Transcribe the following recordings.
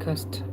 podcast.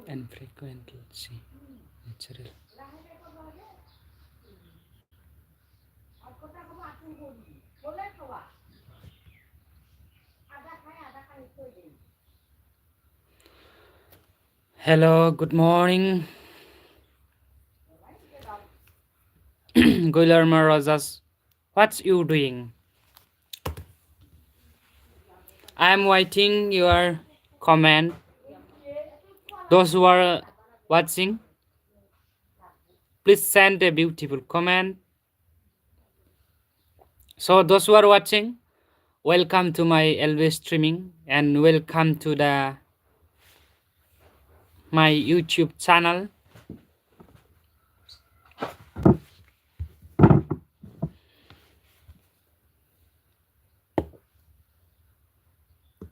And frequency, natural. Hello, good morning. Guillermo Rosas, what you doing? I'm waiting your comment. Those who are watching, please send a beautiful comment. So those who are watching, welcome to my LV streaming and welcome to my YouTube channel.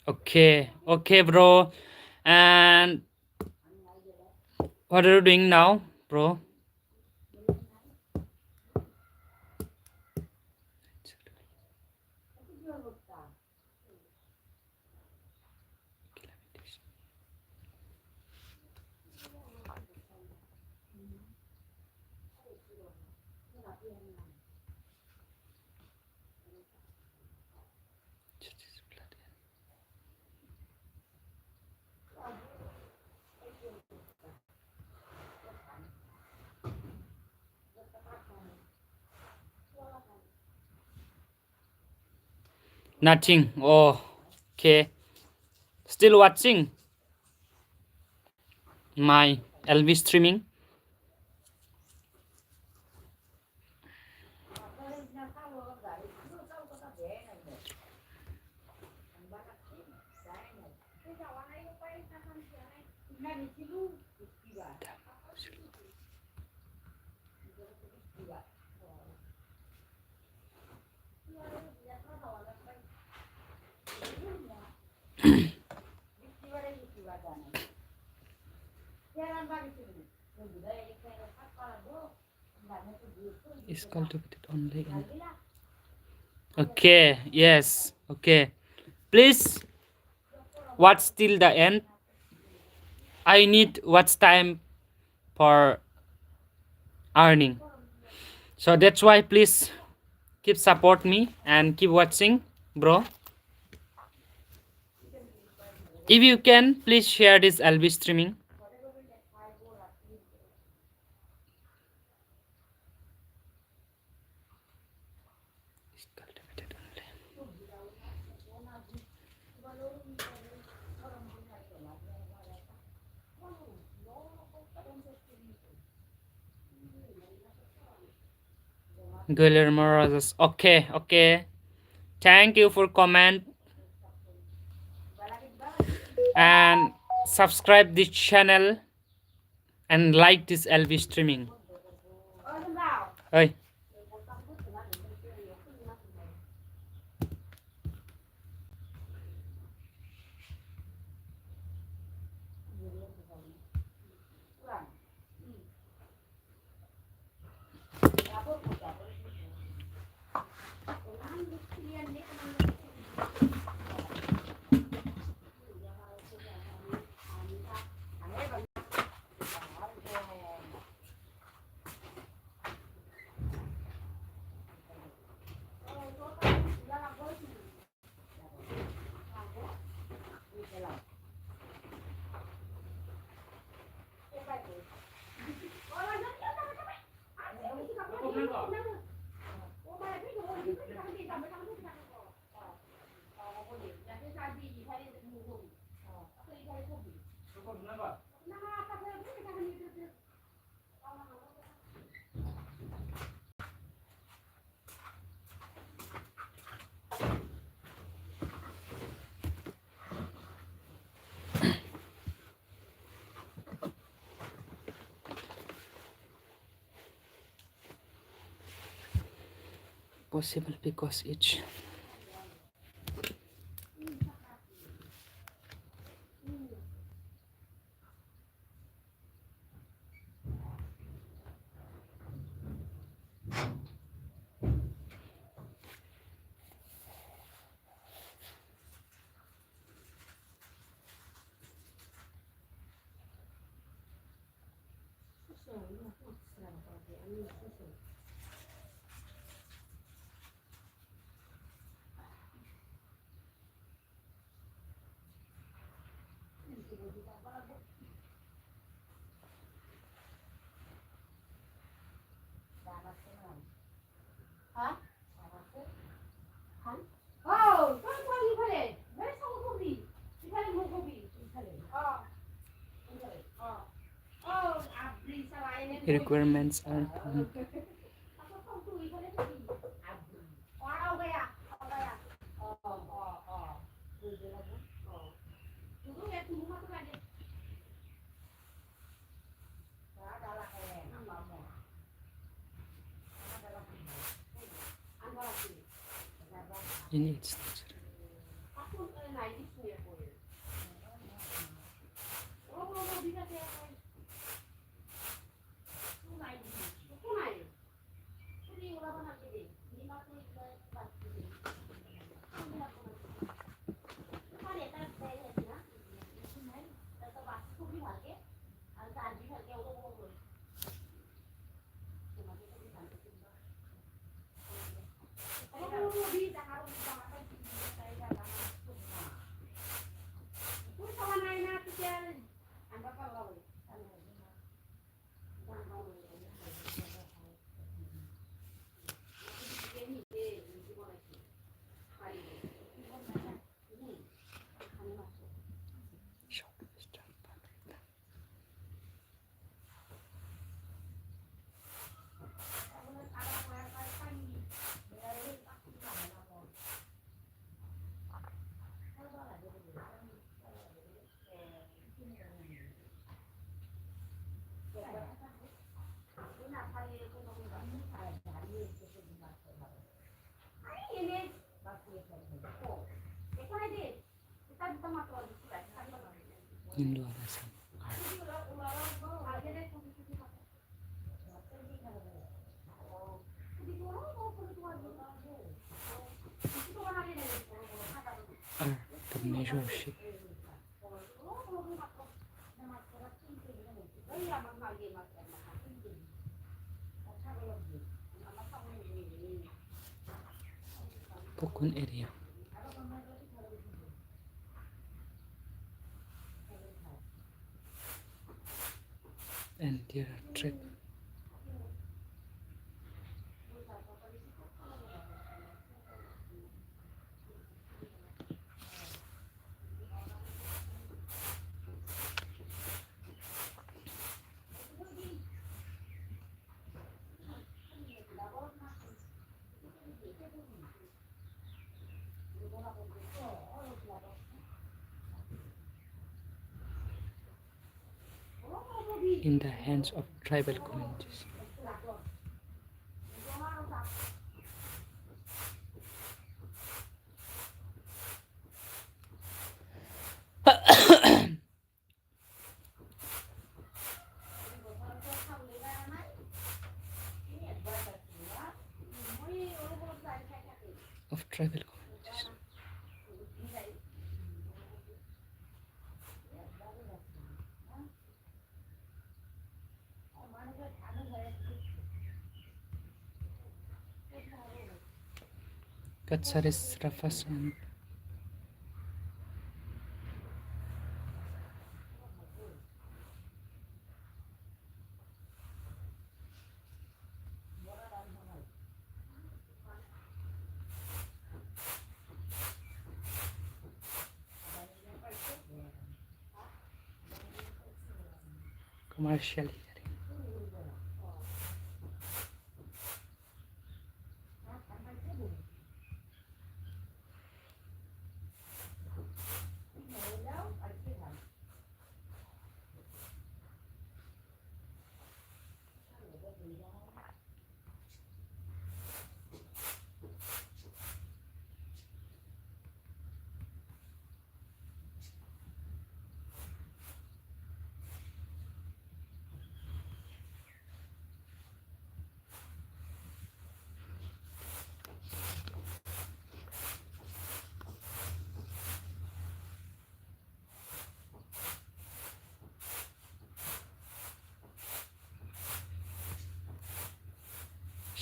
Okay, bro. And what are you doing now, bro? Nothing. Oh, okay. Still watching my LV streaming. Is cultivated only in... Okay, yes, okay. Please watch till the end. I need watch time for earning. So that's why please keep support me and keep watching, bro. If you can, please share this. I'll be streaming. Guillermo Rosas. Okay, okay. Thank you for comment and subscribe this channel and like this LV streaming. Hey. Possible because it's requirements are in its nature. Indo alasan. The measureship. Cocoon area. And there are trip. In the hands of tribal communities. Of tribal communities. Katsaris Rafasan. Commercial hearing.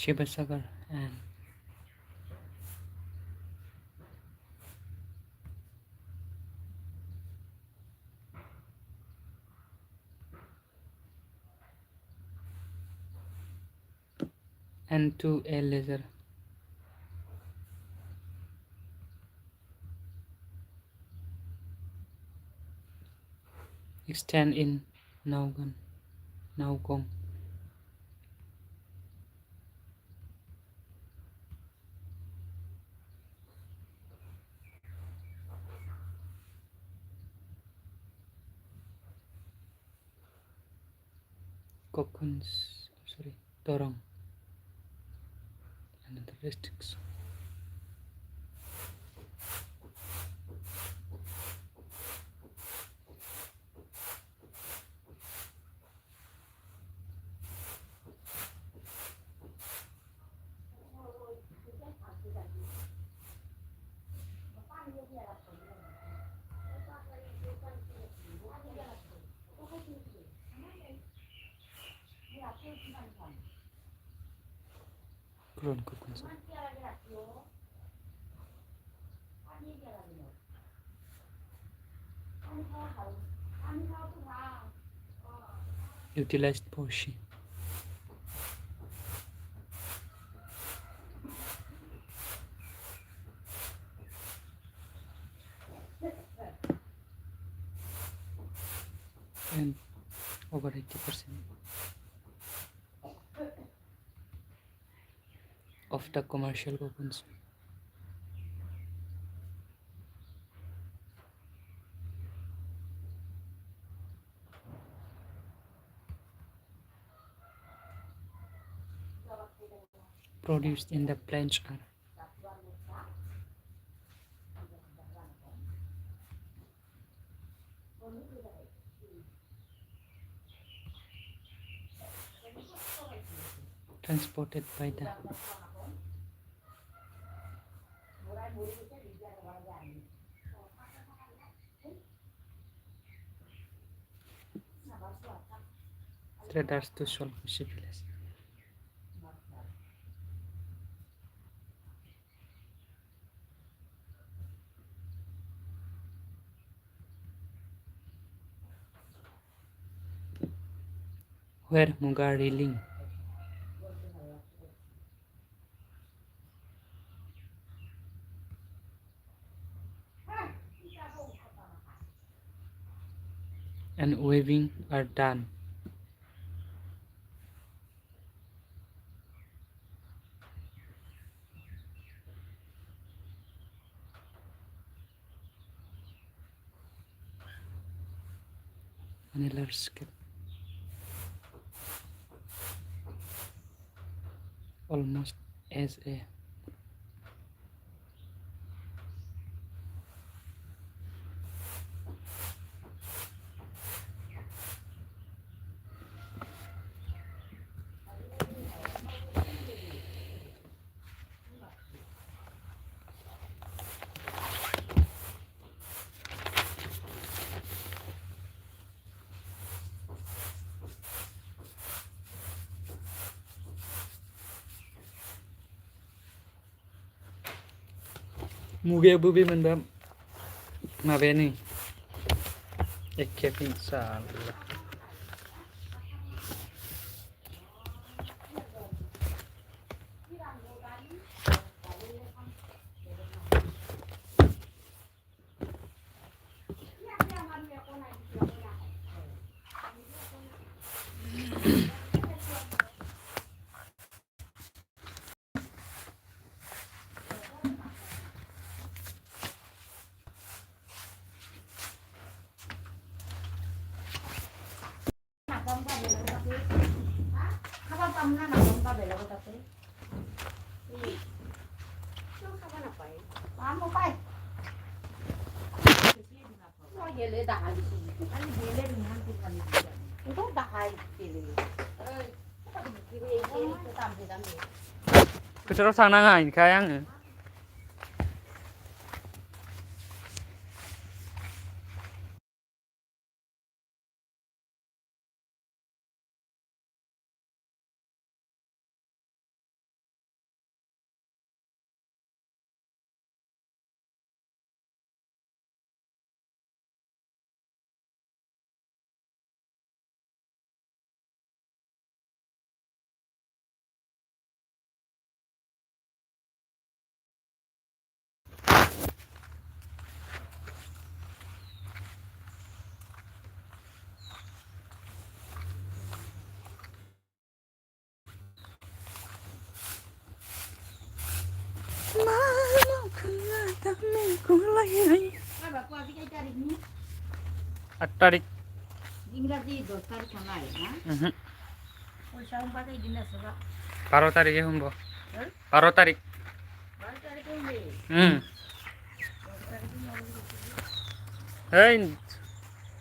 Shivasagar and to a laser. Extend in Naugong. Kokons, sorry, Torong, and other districts. Grown Kokons. Utilized Poshi. And over 80% of the commercial cocoons. Produced in the plants are transported by the traders to solve village. where Muga reeling. And waving are done. Vanilla skip. Almost as a Muga bubi mendam mabeni ekke salah. Kecerok sanangan kayang. Tarik. Paro tarik ya humbo. Paro tarik. Hey,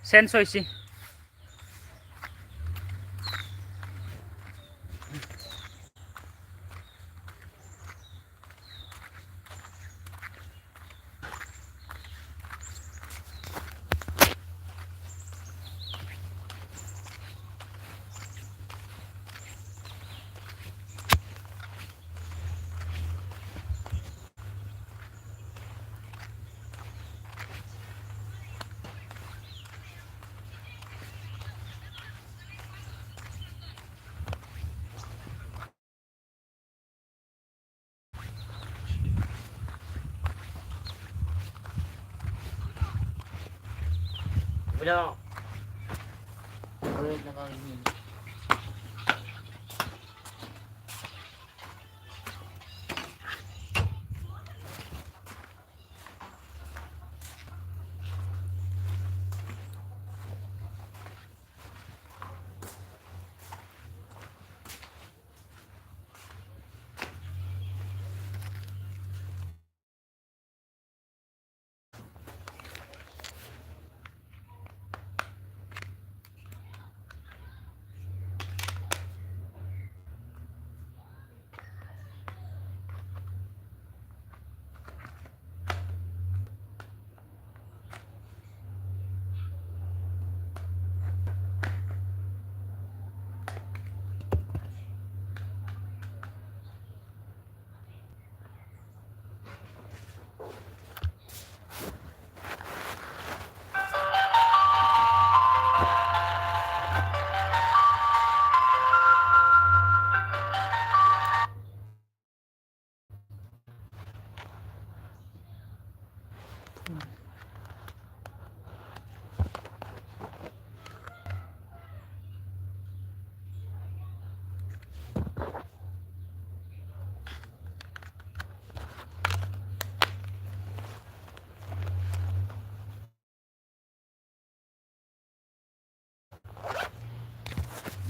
sense hoisi. Bodo. Ulit na kau ini.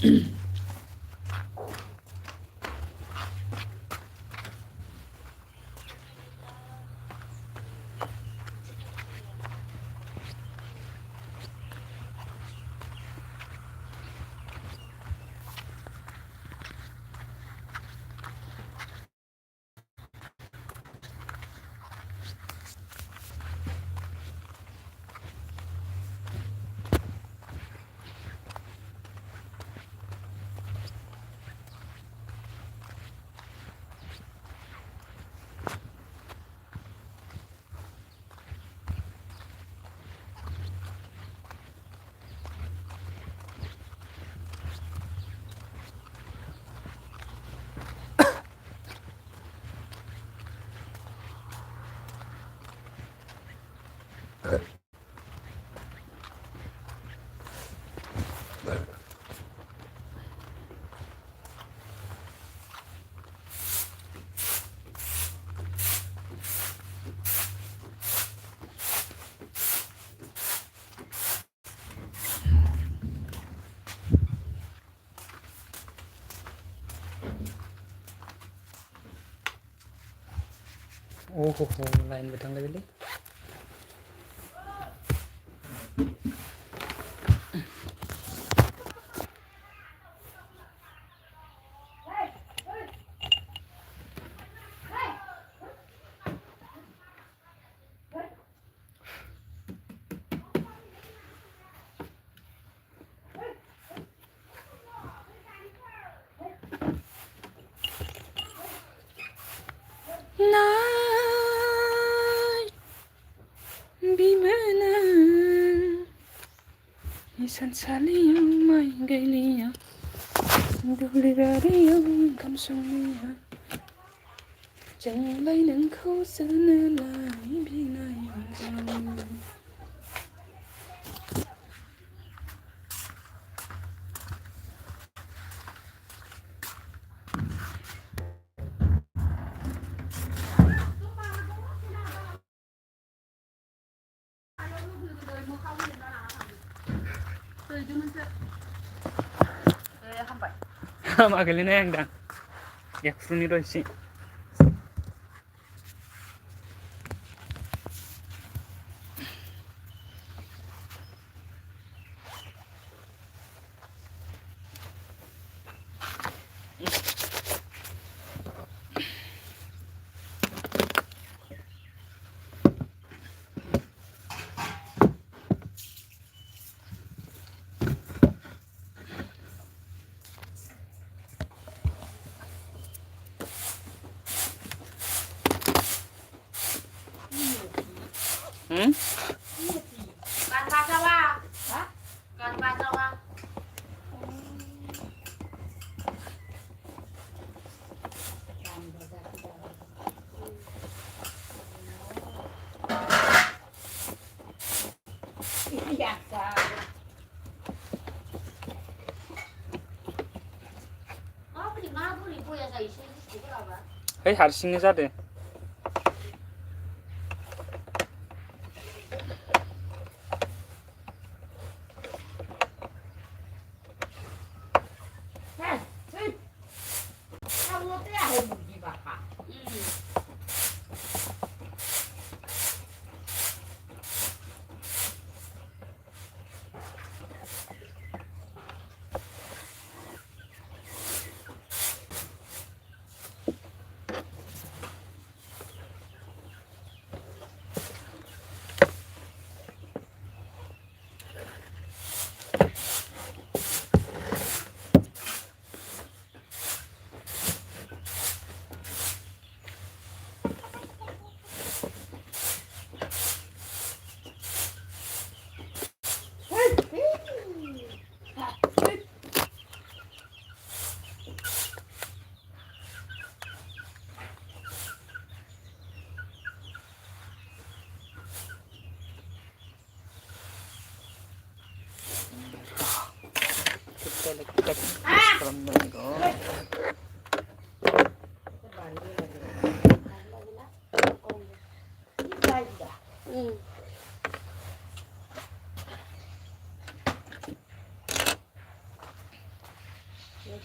Oh, lain bedang lagi. Night bimana isan saliyang may gayliya dulirariyang kamsungniya chẳng lấy nắng khô xưa nơi lại bên này magalina yang dang yak fruni roisi Kan bahasa wa? Hah? Kan bahasa wa? Iya, apa di mana tuh ibu ya saya isi itu apa? hei harsingnya jade ছবির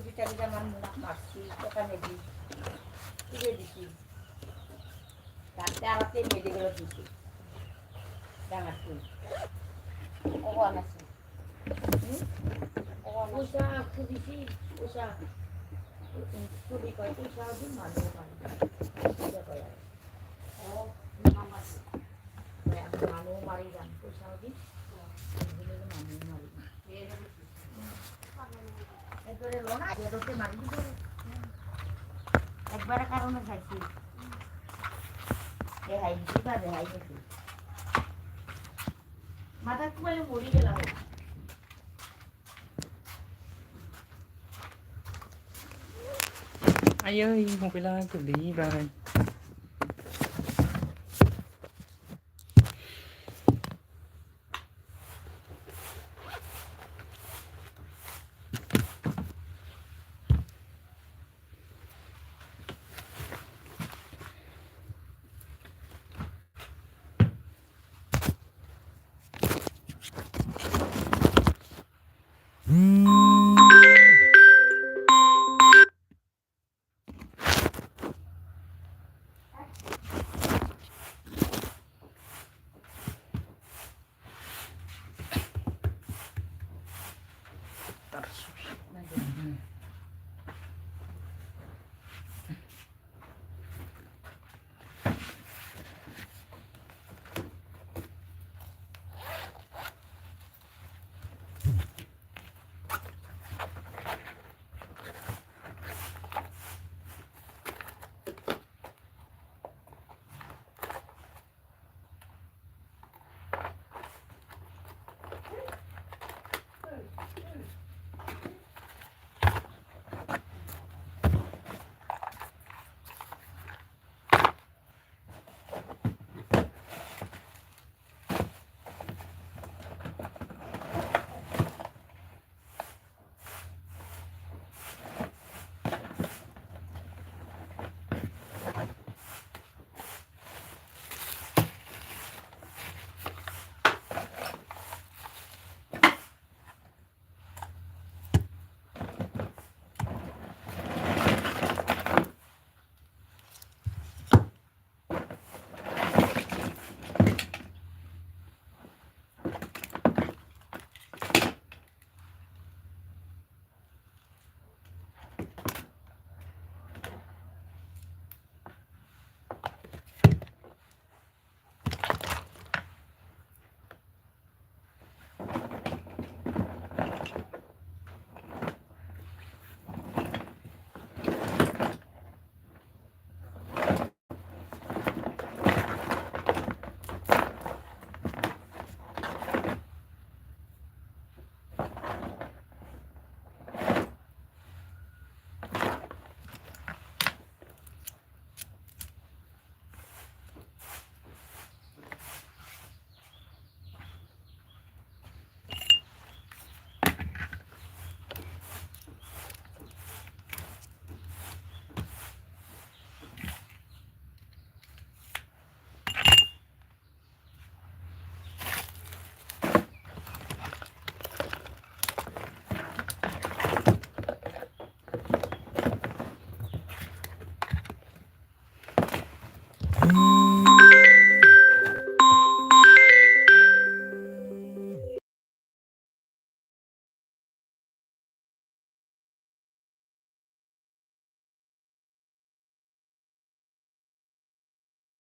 বিচারিতে আমার মুখ মারছি দোকানে দিই তুলে দিছি রাতে আরাতে মেডিকেলে দিছি ডাঙার তুই ওখান আছে পয়সা খুঁজিছি পয়সা ছবি কয় পয়সা দিন মানুষ মানুষ মানুষ মারি যান পয়সা দিন মানুষ মারি এরপরে লোনা বেরোতে মারি একবারে কারণে খাইছি রেহাই দিছি বা রেহাই দিছি মাথা কুমালে মরি গেলাম Ai ơi, một cái like cực lý bà này.